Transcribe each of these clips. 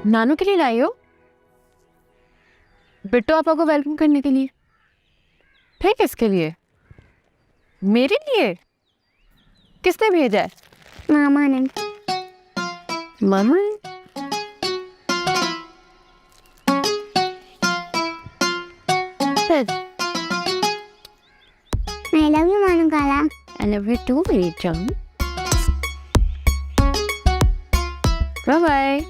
नानू के लिए लाई हो? बिट्टू आपा को वेलकम करने के लिए? फिर किसके लिए? मेरे लिए? किसने भेजा है? मामा ने। मामा ने? I love you, Manu Kala. I love you too, मेरी जान। Bye bye.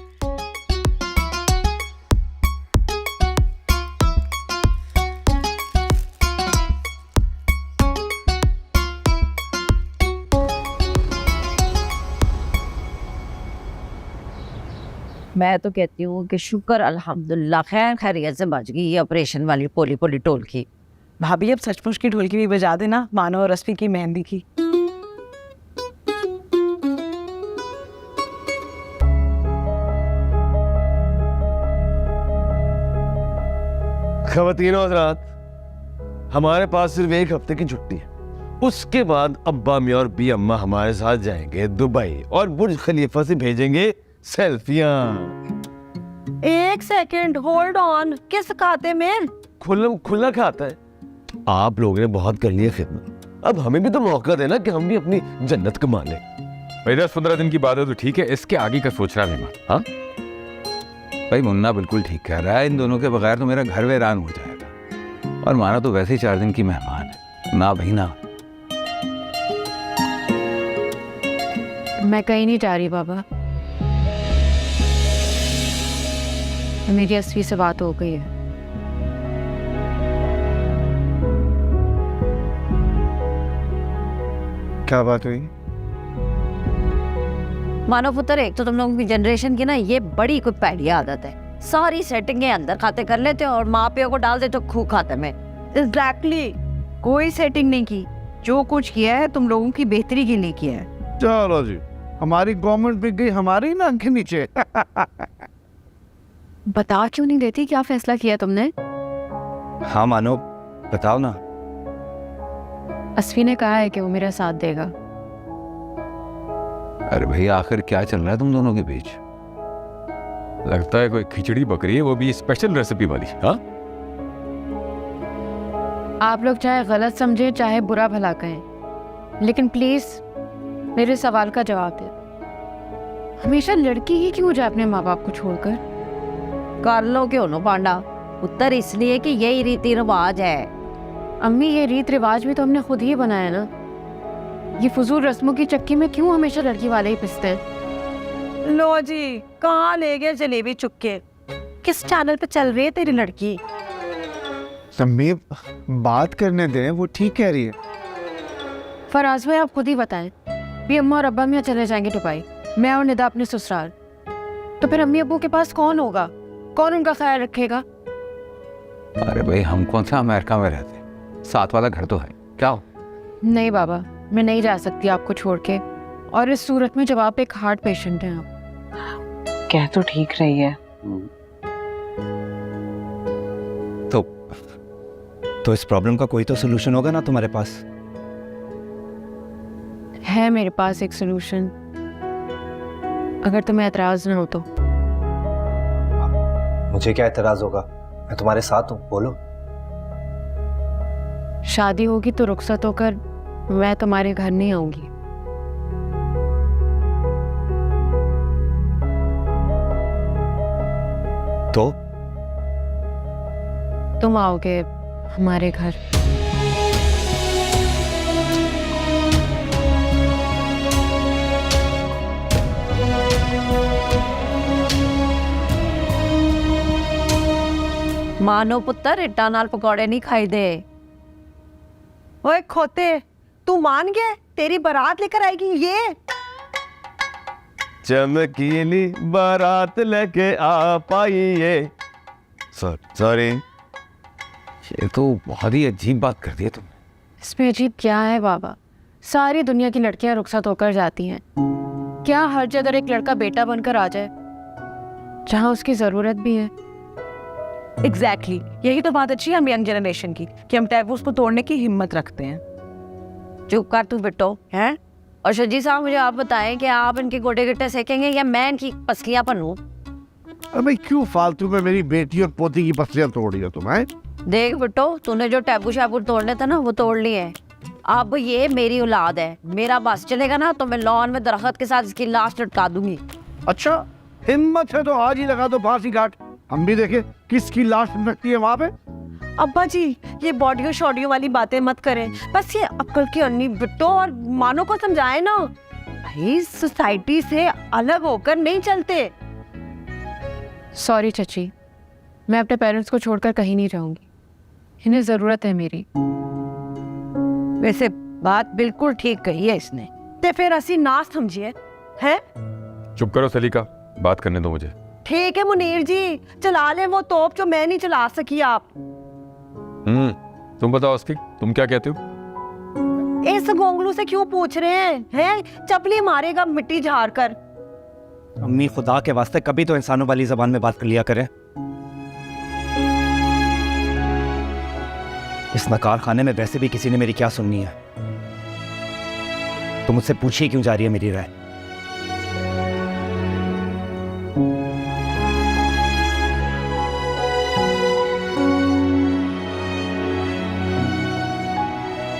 मैं तो कहती हूँ कि शुक्र अल्हम्दुलिल्लाह खैर खैरियत से बच गई ये ऑपरेशन वाली पोली पोली ढोलकी। भाभी अब सचमुच की ढोलकी भी बजा देना, मानो और रश्मि की मेहंदी की। ख़वातीनो हज़रात, हमारे पास सिर्फ एक हफ्ते की छुट्टी है। उसके बाद अब्बा मी और बी अम्मा हमारे साथ जाएंगे दुबई और बुर्ज खलीफा से भेजेंगे सेल्फियां। एक सेकंड होल्ड ऑन, किस खाते में? खुला खाता है। आप लोगों ने बहुत कर लिया खिदमत, अब हमें भी तो मौका देना कि हम भी अपनी जन्नत कमा लें। भाई 10-15 दिन की बात है तो ठीक है, इसके आगे का सोच रहा है। हाँ भाई मुन्ना बिल्कुल ठीक कह रहा है, इन दोनों के बगैर तो मेरा घर वीरान हो जाएगा। और माना तो वैसे ही 4 दिन की मेहमान है ना भाई ना। मैं कहीं नहीं जा रही बाबा, मेरी अस्वी से बात हो गई है। क्या बात हुई? मानो पुत्र, एक तो तुम लोगों की जनरेशन की ना ये बड़ी कोई पैड़ी आदत है, सारी सेटिंगें अंदर खाते कर लेते हो और माँ प्यो को डाल देते हो खूह खाते में। एग्जैक्टली, कोई सेटिंग नहीं की, जो कुछ किया है तुम लोगों की बेहतरी के लिए किया है। चलो जी, हमारी गवर्नमेंट बिक गई हमारी नाक के नीचे। बता क्यों नहीं देती क्या फैसला किया तुमने? हाँ मानो, बताओ ना। अस्वी ने कहा है कि वो मेरा साथ देगा। अरे भाई आखिर क्या चल रहा है तुम दोनों के बीच? लगता है कोई खिचड़ी बकरी है, वो भी स्पेशल रेसिपी वाली। हाँ आप लोग चाहे गलत समझे चाहे बुरा भला कहें, लेकिन प्लीज मेरे सवाल का जवाब दे। हमेशा लड़की ही क्यों जाए अपने माँ बाप को छोड़कर? कर लो क्यों नो पांडा उत्तर, इसलिए कि यही रीति रिवाज है। अम्मी ये रीत रिवाज भी तो हमने खुद ही बनाया ना। ये फजूल रस्मों की चक्की में क्यों हमेशा लड़की वाले ही पिसते हैं? लो जी, कहाँ ले गए जलेबी चुपके? किस चैनल पे चल रही है तेरी लड़की? सम्मी बात करने दें, वो ठीक कह रही है। फराज भाई आप खुद ही बताएं, भी अम्मा और अब्बा मियाँ चले जाएंगे दुबई, मैं और निदा अपने ससुराल, तो फिर अम्मी अब्बू के पास कौन होगा? कौन उनका ख्याल रखेगा? अरे भाई हम कौन सा अमेरिका में रहते हैं, साथ वाला घर तो है। क्या हो? नहीं बाबा, मैं नहीं जा सकती आपको छोड़ के, और इस सूरत में जब आप एक हार्ट पेशेंट हैं। आप कह तो ठीक रही है। तो इस प्रॉब्लम का कोई तो सोल्यूशन होगा ना तुम्हारे पास? है मेरे पास एक सोल्यूशन, अगर तुम्हें एतराज ना हो तो। मुझे क्या एतराज होगा, मैं तुम्हारे साथ हूँ, बोलो। शादी होगी तो रुखसत होकर मैं तुम्हारे घर नहीं आऊंगी। तो तुम आओगे हमारे घर। मानो पुत्र, इट्टा नाल पकौड़े नहीं खाई दे। ओए खोते, तू मान गया? तेरी बारात लेकर आएगी ये? चमकीली बारात लेके आ पाइए। सॉरी, ये तो बहुत ही अजीब बात कर दी है तुमने। इसमें अजीब क्या है बाबा? सारी दुनिया की लड़कियां रुखसत होकर जाती हैं, क्या हर जगह एक लड़का बेटा बनकर आ जाए जहां उसकी जरूरत भी है? एग्जैक्टली, यही तो बात अच्छी है हम यंग जनरेशन की, कि हम टैबूज को तोड़ने की हिम्मत रखते हैं। चुप कर तू बिट्टो, हैं? और शजी साहब, मुझे आप बताएं कि आप इनके गोटे गिट्टे सेकेंगे या मैं इनकी पसलियां पन्नूं? अबे क्यों फालतू में मेरी बेटी और पोती की पसलियां तोड़ रही हो तुम हैं? देख बिट्टो, तूने जो टैबू शैबू तोड़ने थे ना वो तोड़ लिए हैं। अब ये मेरी औलाद है, मेरा बस चलेगा ना तो मैं लॉन में दरख्त के साथ इसकी लाश लटका दूंगी। अच्छा, हिम्मत है तो आज ही लगा दो फांसी घाट, हम भी देखे किसकी लाश रखती है वहां पे। अब्बा जी ये बॉडियो शॉडियो वाली बातें मत करें, बस ये अक्ल की अन्नी बिट्टो और मानो को समझाए ना, भाई सोसाइटी से अलग होकर नहीं चलते। सॉरी चची, मैं अपने पेरेंट्स को छोड़कर कहीं नहीं जाऊंगी, इन्हें ज़रूरत है मेरी। वैसे बात बिल्कुल ठीक कही है इसने, ते फिर असी ना समझिए हैं। चुप करो सलीका, बात करने दो मुझे। ठीक है मुनीर जी, चला ले वो तोप जो मैं नहीं चला सकी। आप तुम बताओ अस्फी, तुम क्या कहते हो? इस गोंगलू से क्यों पूछ रहे हैं? चपली मारेगा मिट्टी झाड़ कर। अम्मी खुदा के वास्ते कभी तो इंसानों वाली जबान में बात कर लिया करें। इस नकार खाने में वैसे भी किसी ने मेरी क्या सुननी है, तो मुझसे पूछिए क्यों जा रही है मेरी राय।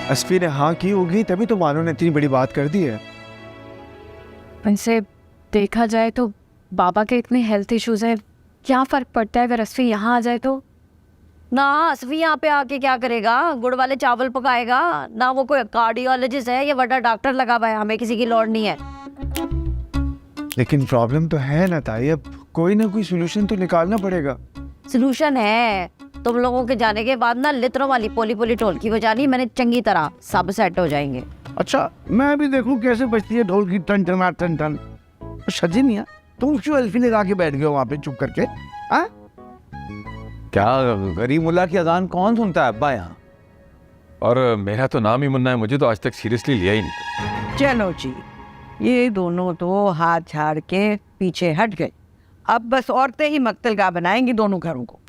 अस्फी ने हाँ की होगी तभी तो मानो ने इतनी बड़ी बात कर दी है। वैसे देखा जाए तो बाबा के इतने हेल्थ इश्यूज हैं, क्या फ़र्क पड़ता है अगर अस्फी यहाँ आ जाए तो? ना असफी यहाँ पे आके क्या करेगा, गुड़ वाले चावल पकाएगा ना। वो कोई कार्डियोलॉजिस्ट है या बड़ा डॉक्टर लगा हुआ है, हमें किसी की लोड़ नहीं है। लेकिन प्रॉब्लम तो है ना ताई, अब कोई ना कोई सोल्यूशन तो निकालना पड़ेगा। सोल्यूशन है, तुम लोगों के जाने के बाद ना लित्रों वाली पोली पोली ढोल की बजानी मैंने चंगी तरह, सब सेट हो जाएंगे। अच्छा, मैं भी देखूं कैसे बजती है ढोल की टन टन टन टन। सजी मियां, तुम क्यों अल्फी लगा के बैठ गए हो वहां पे चुप करके? हाँ, क्या गरीब मुल्ला की अजान कौन सुनता है अब्बा यहाँ? और मेरा तो नाम ही मुन्ना है, मुझे तो आज तक सीरियसली लिया ही नहीं। चलो जी, ये दोनों तो हाथ झाड़ के पीछे हट गए। अब बस औरतें ही मक्तलगा बनाएंगी दोनों घरों को।